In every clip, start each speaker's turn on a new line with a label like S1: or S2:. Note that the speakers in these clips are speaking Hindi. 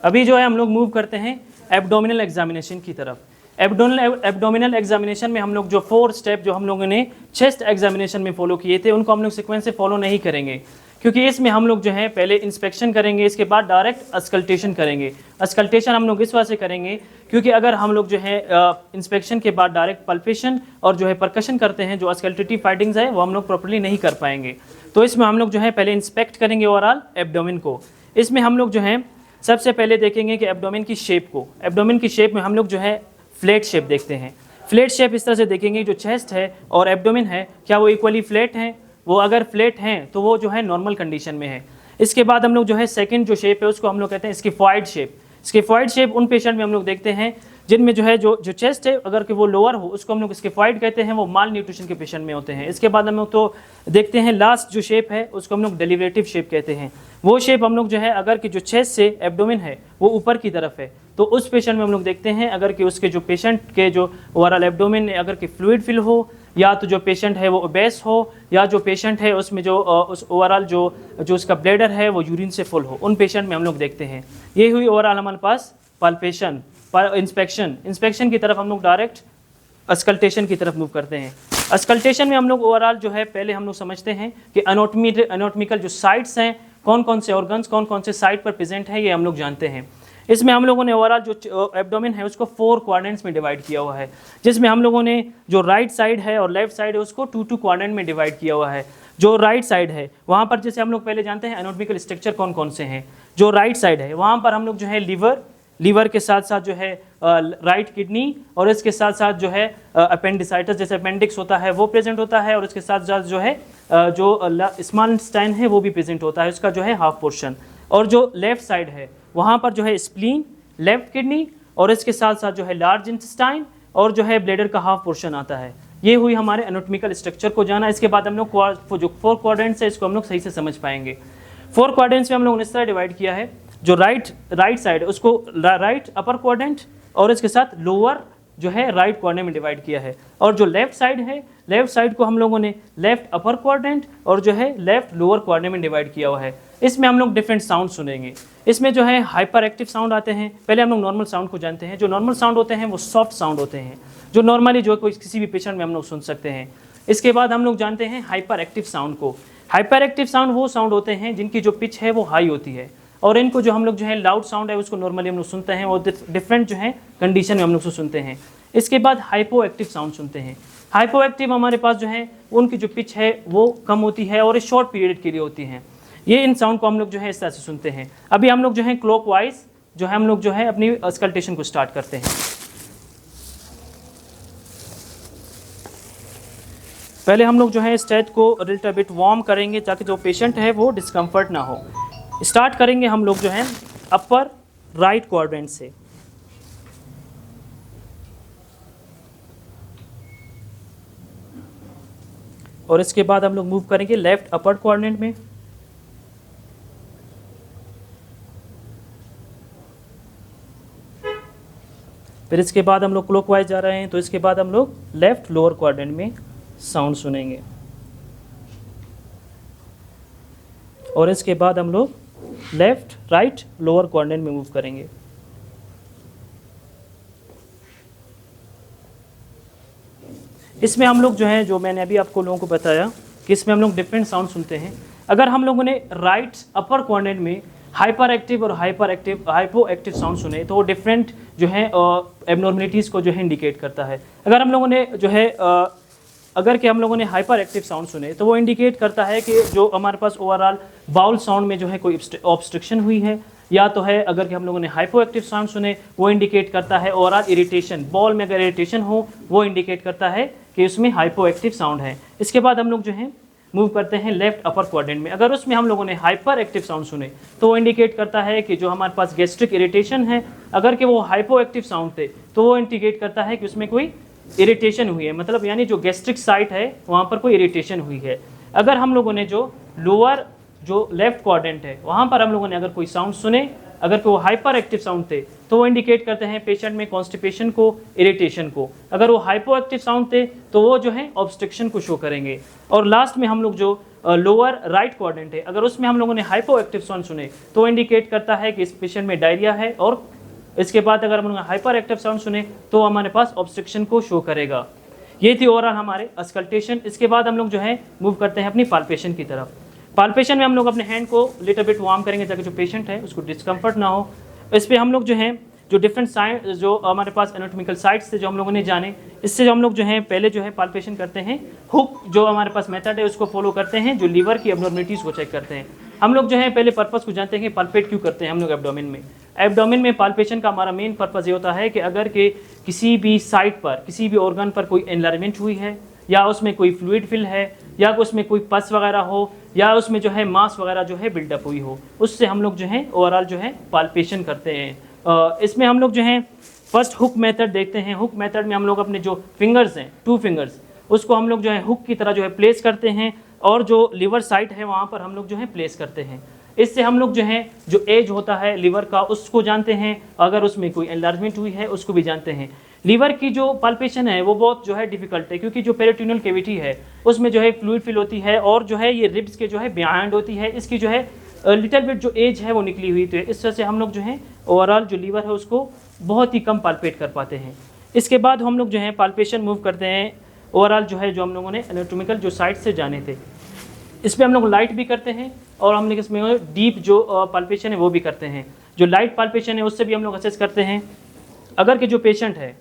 S1: अभी जो है हम लोग मूव करते हैं एब्डोमिनल एग्जामिनेशन की तरफ। एब्डोमिनल एग्जामिनेशन में हम लोग जो 4 स्टेप जो हम लोगों ने चेस्ट एग्जामिनेशन में फॉलो किए थे उनको हम लोग सीक्वेंस से फॉलो नहीं करेंगे, क्योंकि इसमें हम लोग जो है पहले इंस्पेक्शन करेंगे, इसके बाद डायरेक्ट अस्कल्टेशन करेंगे। अस्कल्टेशन हम लोग इस वजह से करेंगे क्योंकि अगर हम लोग जो है इंस्पेक्शन के बाद डायरेक्ट पल्पेशन और जो है परकशन करते हैं, जो अस्कल्टेटिव फाइंडिंग्स है वो हम लोग प्रॉपर्ली नहीं कर पाएंगे। तो इसमें हम लोग जो है पहले इंस्पेक्ट करेंगे ओवरऑल एब्डोमेन को। इसमें हम लोग जो है सबसे पहले देखेंगे कि एब्डोमेन की शेप को। एब्डोमेन की शेप में हम लोग जो है फ्लैट शेप देखते हैं। फ्लैट शेप इस तरह से देखेंगे, जो चेस्ट है और एब्डोमेन है क्या वो इक्वली फ्लैट हैं, वो अगर फ्लैट हैं तो वो जो है नॉर्मल कंडीशन में है। इसके बाद हम लोग जो है सेकंड जो शेप है उसको हम लोग कहते हैं स्किफॉइड शेप। स्किफॉइड शेप उन पेशेंट में हम लोग देखते हैं जिनमें जो है जो चेस्ट है अगर कि वो लोअर हो उसको हम लोग स्किफॉइड कहते हैं, वो माल न्यूट्रिशन के पेशेंट में होते हैं। इसके बाद हम लोग तो देखते हैं लास्ट जो शेप है उसको हम लोग डेलिवेटिव शेप कहते हैं। वो शेप हम लोग जो है अगर कि जो चेस्ट से एब्डोमेन है वो ऊपर की तरफ है तो उस पेशेंट में हम लोग देखते हैं अगर कि उसके जो पेशेंट के जो ओवरऑल एब्डोमेन में अगर कि फ्लूइड फिल हो, या तो जो पेशेंट है वो ओबेस हो, या जो पेशेंट है उसमें जो उस ओवरऑल जो उसका ब्लैडर है वो यूरिन से फुल हो, उन पेशेंट में हम लोग देखते हैं। ये हुई ओवरऑल हमारे पास पल्पेशन। इंस्पेक्शन की तरफ हम लोग डायरेक्ट अस्कल्टेशन की तरफ मूव करते हैं। अस्कल्टेशन में हम लोग ओवरऑल जो है पहले हम लोग समझते हैं कि एनाटॉमिकल जो साइट्स हैं, कौन कौन से ऑर्गन्स कौन कौन से साइट पर प्रेजेंट है, ये हम लोग जानते हैं। इसमें हम लोगों ने ओवरऑल जो एब्डोमेन है उसको 4 क्वाड्रेंट्स में डिवाइड किया हुआ है, जिसमें हम लोगों ने जो राइट साइड है और लेफ्ट साइड है उसको 2 क्वाड्रेंट में डिवाइड किया हुआ है। जो राइट साइड है वहाँ पर जैसे हम लोग पहले जानते हैं एनाटॉमिकल स्ट्रक्चर कौन कौन से हैं। जो राइट साइड है वहाँ पर हम लोग जो है लीवर के साथ साथ जो है राइट किडनी और इसके साथ साथ जो है अपेंडिसाइटिस जैसे अपेंडिक्स होता है वो प्रेजेंट होता है, और इसके साथ साथ जो है जो स्मॉल इंटेस्टाइन है वो भी प्रेजेंट होता है, उसका जो है हाफ पोर्शन। और जो लेफ्ट साइड है वहाँ पर जो है स्प्लीन, लेफ्ट किडनी और इसके साथ साथ जो है लार्ज इंटेस्टाइन और जो है ब्लैडर का हाफ पोर्शन आता है। ये हुई हमारे एनाटॉमिकल स्ट्रक्चर को जाना। इसके बाद हम लोग जो 4 क्वाड्रेंट्स है इसको हम लोग सही से समझ पाएंगे। 4 क्वाड्रेंट्स में हम लोगों ने इस तरह डिवाइड किया है, जो राइट साइड है उसको राइट अपर क्वाड्रेंट और इसके साथ लोअर जो है राइट क्वाड्रेंट में डिवाइड किया है, और जो लेफ्ट साइड है लेफ्ट साइड को हम लोगों ने लेफ्ट अपर क्वाड्रेंट और जो है लेफ्ट लोअर क्वाड्रेंट में डिवाइड किया हुआ है। इसमें हम लोग डिफरेंट साउंड सुनेंगे। इसमें जो है हाइपर एक्टिव साउंड आते हैं। पहले हम लोग नॉर्मल साउंड को जानते हैं। जो नॉर्मल साउंड होते हैं वो सॉफ्ट साउंड होते हैं, जो नॉर्मली जो कोई किसी भी पेशेंट में हम लोग सुन सकते हैं। इसके बाद हम लोग जानते हैं हाइपर एक्टिव साउंड को। हाइपर एक्टिव साउंड वो साउंड होते हैं जिनकी जो पिच है वो हाई होती है, और इनको जो हम लोग जो है लाउड साउंड है उसको नॉर्मली हम लोग सुनते हैं और डिफरेंट जो है कंडीशन में हम लोग सुनते हैं। इसके बाद हाइपो एक्टिव साउंड सुनते हैं। हाइपो एक्टिव हमारे पास जो है उनकी जो पिच है वो कम होती है और इस शॉर्ट पीरियड के लिए होती हैं। ये इन साउंड को हम लोग जो है इस तरह से सुनते हैं। अभी हम लोग जो है क्लॉकवाइज जो है हम लोग जो है अपनी अस्कल्टेशन को स्टार्ट करते हैं। पहले हम लोग जो है स्टेज को लिटिल बिट वार्म करेंगे ताकि जो पेशेंट है वो डिस्कम्फर्ट ना हो। स्टार्ट करेंगे हम लोग जो है अपर राइट क्वाड्रेंट से। और इसके बाद हम लोग मूव करेंगे लेफ्ट अपर क्वाड्रेंट में। फिर इसके बाद हम लोग क्लॉकवाइज जा रहे हैं, तो इसके बाद हम लोग लेफ्ट लोअर क्वाड्रेंट में साउंड सुनेंगे। और इसके बाद हम लोग लेफ्ट राइट लोअर क्वाड्रेंट में मूव करेंगे। इसमें हम लोग जो है जो मैंने अभी आपको लोगों को बताया कि इसमें हम लोग डिफरेंट साउंड सुनते हैं। अगर हम लोगों ने राइट अपर क्वाड्रेंट में हाइपर एक्टिव और हाइपो एक्टिव साउंड सुने तो वो डिफरेंट जो है एबनॉर्मलिटीज़ को जो है इंडिकेट करता है। अगर हम लोगों ने जो है हम लोगों ने हाइपर एक्टिव साउंड सुने तो वो इंडिकेट करता है कि जो हमारे पास ओवरऑल बाउल साउंड में जो है कोई ऑब्स्ट्रक्शन हुई है, या तो है अगर कि हम लोगों ने हाइपो एक्टिव साउंड सुने वो इंडिकेट करता है ओवरऑल इरिटेशन, बॉल में अगर इरिटेशन हो वो इंडिकेट करता है कि उसमें हाइपो एक्टिव साउंड है। इसके बाद हम लोग जो है मूव करते हैं लेफ्ट अपर क्वाड्रेंट में। अगर उसमें हम लोगों ने हाइपर एक्टिव साउंड सुने तो वो इंडिकेट करता है कि जो हमारे पास गैस्ट्रिक इरिटेशन है। अगर कि वो हाइपो एक्टिव साउंड थे तो वो इंडिकेट करता है कि उसमें कोई इरिटेशन हुई है, मतलब यानी जो गैस्ट्रिक साइट है वहाँ पर कोई इरिटेशन हुई है। अगर हम लोगों ने जो लोअर जो लेफ्ट क्वाड्रेंट है वहाँ पर हम लोगों ने अगर कोई साउंड सुने, अगर वो हाइपर एक्टिव साउंड थे तो वो इंडिकेट करते हैं पेशेंट में कॉन्स्टिपेशन को, इरिटेशन को। अगर वो हाइपो एक्टिव साउंड थे तो वो जो है ऑब्स्ट्रक्शन को शो करेंगे। और लास्ट में हम लोग जो लोअर राइट क्वाड्रेंट है, अगर उसमें हम लोगों ने हाइपो एक्टिव साउंड सुने तो इंडिकेट करता है कि इस पेशेंट में डायरिया है, और इसके बाद अगर हम लोग हाइपर एक्टिव साउंड सुने तो हमारे पास ऑब्स्ट्रक्शन को शो करेगा। ये थी ओवरऑल हमारे अस्कल्टेशन। इसके बाद हम लोग जो है मूव करते हैं अपनी पाल्पेशन की तरफ। पाल्पेशन में हम लोग अपने हैंड को लिटिल बिट वार्म करेंगे ताकि जो पेशेंट है उसको डिस्कम्फर्ट ना हो। इस पर हम लोग जो है जो डिफरेंट साइड जो हमारे पास एनाटॉमिकल साइट्स थे जो हम लोगों ने जाने, इससे जो हम लोग जो है पहले जो है पाल्पेशन करते हैं, हुक जो हमारे पास मेथड है उसको फॉलो करते हैं, जो लीवर की एब्नॉर्मलिटीज़ को चेक करते हैं। हम लोग जो है पहले पर्पस को जानते हैं कि पाल्पेट क्यों करते हैं हम लोग एब्डोमेन में। एब्डोमेन में पाल्पेशन का हमारा मेन पर्पस ये होता है कि अगर के किसी भी साइट पर, किसी भी ऑर्गन पर कोई एनलार्जमेंट हुई है, या उसमें कोई फ्लूइड फिल है, या उसमें कोई पस वगैरह हो, या उसमें जो है मास वगैरह जो है बिल्डअप हुई हो, उससे हम लोग जो है ओवरऑल जो है पाल्पेशन करते हैं। इसमें हम लोग जो है फर्स्ट हुक मेथड देखते हैं। हुक मेथड में हम लोग अपने जो फिंगर्स हैं, 2 फिंगर्स, उसको हम लोग जो है हुक की तरह जो है प्लेस करते हैं, और जो लीवर साइट है वहाँ पर हम लोग जो है प्लेस करते हैं। इससे हम लोग जो है जो एज होता है लीवर का उसको जानते हैं, अगर उसमें कोई एनलार्जमेंट हुई है उसको भी जानते हैं। लीवर की जो पाल्पेशन है वो बहुत जो है डिफिकल्ट है, क्योंकि जो पेरिटोनियल कैविटी है उसमें जो है फ्लूइड फिल होती है, और जो है ये रिब्स के जो है बिहाइंड होती है, इसकी जो है लिटिल बिट जो एज है वो निकली हुई थी। इस तरह से हम लोग जो है ओवरऑल जो लीवर है उसको बहुत ही कम पाल्पेट कर पाते हैं। इसके बाद हम लोग जो है पाल्पेशन मूव करते हैं ओवरऑल जो है जो हम लोगों ने एनाटॉमिकल जो साइट से जाने थे। इस पर हम लोग लाइट भी करते हैं, और हम लोग इसमें डीप जो पाल्पेशन है वो भी करते हैं। जो लाइट पाल्पेशन है उससे भी हम लोग असेस करते हैं अगर के जो पेशेंट है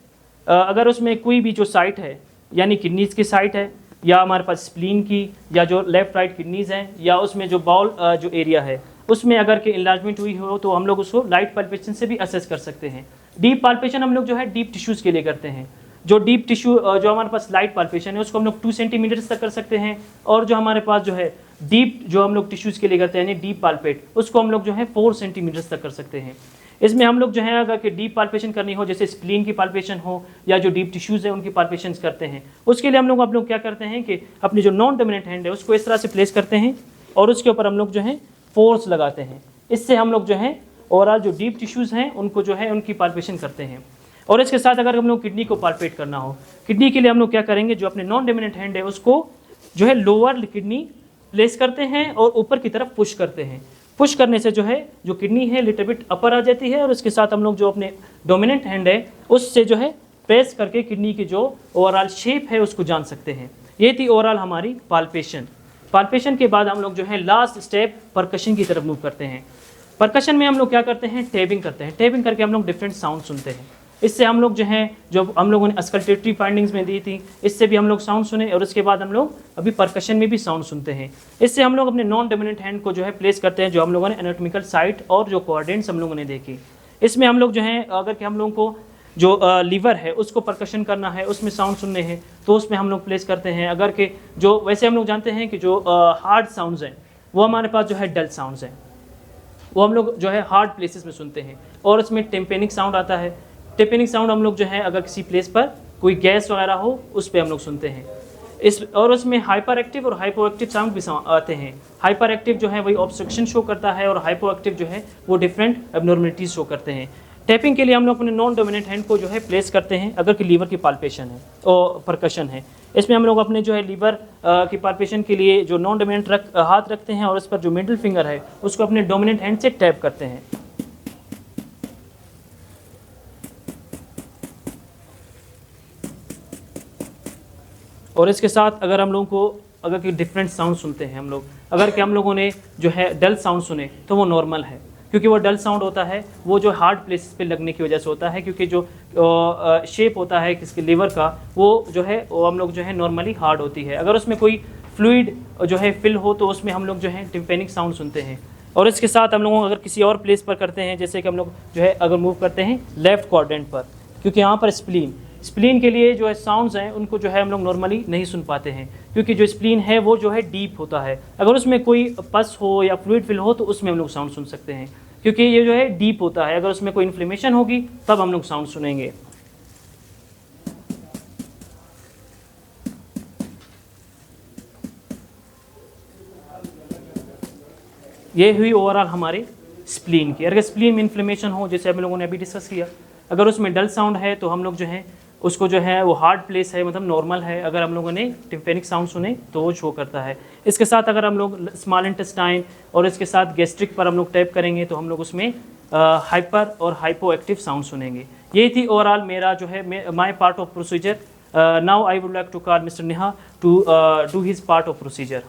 S1: अगर उसमें कोई भी जो साइट है, यानी किडनीज की साइट है, या हमारे पास स्प्लीन की, या जो लेफ्ट राइट किडनीज हैं, या उसमें जो बाउल जो एरिया है उसमें अगर के इन्लार्जमेंट हुई हो तो हम लोग उसको लाइट पाल्पेशन से भी असेस कर सकते हैं। डीप पाल्पेशन हम लोग जो है डीप टिश्यूज़ के लिए करते हैं। जो डीप टिश्यू जो हमारे पास लाइट पाल्पेशन है उसको हम लोग 2 सेंटीमीटर तक कर सकते हैं, और जो हमारे पास जो है डीप जो हम लोग टिश्यूज़ के लिए करते हैं यानी डीप पाल्पेट, उसको हम लोग जो है 4 सेंटीमीटर तक कर सकते हैं। इसमें हम लोग जो है अगर कि डीप पाल्पेशन करनी हो, जैसे स्प्लीन की पाल्पेशन हो या जो डीप टिश्यूज़ है उनकी पाल्पेशन करते हैं, उसके लिए हम लोग क्या करते हैं कि अपनी जो नॉन डोमिनेंट हैंड है उसको इस तरह से प्लेस करते हैं, और उसके ऊपर हम लोग जो है फोर्स लगाते हैं। इससे हम लोग जो है ओवरऑल जो डीप टिश्यूज़ हैं उनको जो है उनकी पाल्पेशन करते हैं। और इसके साथ अगर हम लोग किडनी को पाल्पेट करना हो, किडनी के लिए हम लोग क्या करेंगे, जो अपने नॉन डोमिनेंट हैंड है उसको जो है लोअर किडनी प्लेस करते हैं और ऊपर की तरफ पुश करते हैं। पुश करने से जो है जो किडनी है लिटिल बिट अपर आ जाती है, और इसके साथ हम लोग जो अपने डोमिनेंट हैंड है उससे जो है प्रेस करके किडनी की जो ओवरऑल शेप है उसको जान सकते हैं। ये थी ओवरऑल हमारी पाल्पेशन। पाल्पेशन के बाद हम लोग जो है लास्ट स्टेप परकशन की तरफ मूव करते हैं। परकशन में हम लोग क्या करते हैं, टैबिंग करते हैं। टैबिंग करके हम लोग डिफरेंट साउंड सुनते हैं। इससे हम लोग जो है जो हम लोगों ने अस्कल्टेटरी फाइंडिंग्स में दी थी, इससे भी हम लोग साउंड सुने, और उसके बाद हम लोग अभी परकशन में भी साउंड सुनते हैं। इससे हम लोग अपने नॉन डोमिनेंट हैंड को जो है प्लेस करते हैं, जो हम लोगों ने एनाटॉमिकल साइट और जो कोऑर्डिनेट्स हम लोगों ने देखी। इसमें हम लोग जो है अगर कि हम लोगों को जो लीवर है उसको परकशन करना है, उसमें साउंड सुनने हैं, तो उसमें हम लोग प्लेस करते हैं। अगर कि जो वैसे हम लोग जानते हैं कि जो हार्ड साउंड्स हैं वो हमारे पास जो है डल साउंड्स हैं, वो हम लोग जो है हार्ड प्लेसेस में सुनते हैं, और उसमें टेम्पेनिक साउंड आता है। टेम्पेनिक साउंड हम लोग जो है अगर किसी प्लेस पर कोई गैस वगैरह हो उस पर हम लोग सुनते हैं। और उसमें हाइपर एक्टिव और हाइपो एक्टिव साउंड भी आते हैं। हाइपर एक्टिव जो है वही ऑब्स्ट्रक्शन शो करता है, और हाइपो एक्टिव जो है वो डिफरेंट एब्नॉर्मलिटीज शो करते हैं। टैपिंग के लिए हम लोग अपने नॉन डोमिनेंट हैंड को जो है प्लेस करते हैं अगर कि लीवर की पाल्पेशन है और परकशन है। इसमें हम लोग अपने जो है लीवर की पाल्पेशन के लिए जो नॉन डोमिनेंट हाथ रखते हैं, और उस पर जो मिडिल फिंगर है उसको अपने डोमिनेंट हैंड से टैप करते हैं। और इसके साथ अगर हम लोगों को अगर कि डिफरेंट साउंड सुनते हैं हम लोग, अगर कि हम लोगों ने जो है डल साउंड सुने तो वो नॉर्मल है, क्योंकि वो डल साउंड होता है वो जो हार्ड प्लेसेस पे लगने की वजह से होता है, क्योंकि जो शेप होता है किसके लीवर का वो जो है वो हम लोग जो है नॉर्मली हार्ड होती है। अगर उसमें कोई फ्लूइड जो है फिल हो तो उसमें हम लोग जो है टिम्पेनिक साउंड सुनते हैं। और इसके साथ हम लोग अगर किसी और प्लेस पर करते हैं, जैसे कि हम लोग जो है अगर मूव करते हैं लेफ्ट क्वाड्रेंट पर, क्योंकि यहाँ पर स्प्लीन के लिए जो है साउंड्स हैं उनको जो है हम लोग नॉर्मली नहीं सुन पाते हैं, क्योंकि जो स्प्लीन है वो जो है डीप होता है। अगर उसमें कोई पस हो या फ्लूइड फिल हो तो उसमें हम लोग साउंड सुन सकते हैं, क्योंकि ये जो है डीप होता है। अगर उसमें कोई इन्फ्लेमेशन होगी तब हम लोग साउंड सुनेंगे। ये हुई ओवरऑल हमारे स्प्लीन की। अगर स्प्लीन में इन्फ्लेमेशन हो, जैसे हम लोगों ने अभी डिस्कस किया, अगर उसमें डल साउंड है तो हम लोग जो है उसको जो है वो हार्ड प्लेस है, मतलब नॉर्मल है। अगर हम लोगों ने टिम्पेनिक साउंड सुने तो वो शो करता है। इसके साथ अगर हम लोग स्मॉल इंटेस्टाइन और इसके साथ गैस्ट्रिक पर हम लोग टैप करेंगे तो हम लोग उसमें हाइपर और हाइपो एक्टिव साउंड सुनेंगे। ये थी ओवरऑल मेरा जो है my part of procedure. Now I would like to call mister Neha to do his part of procedure.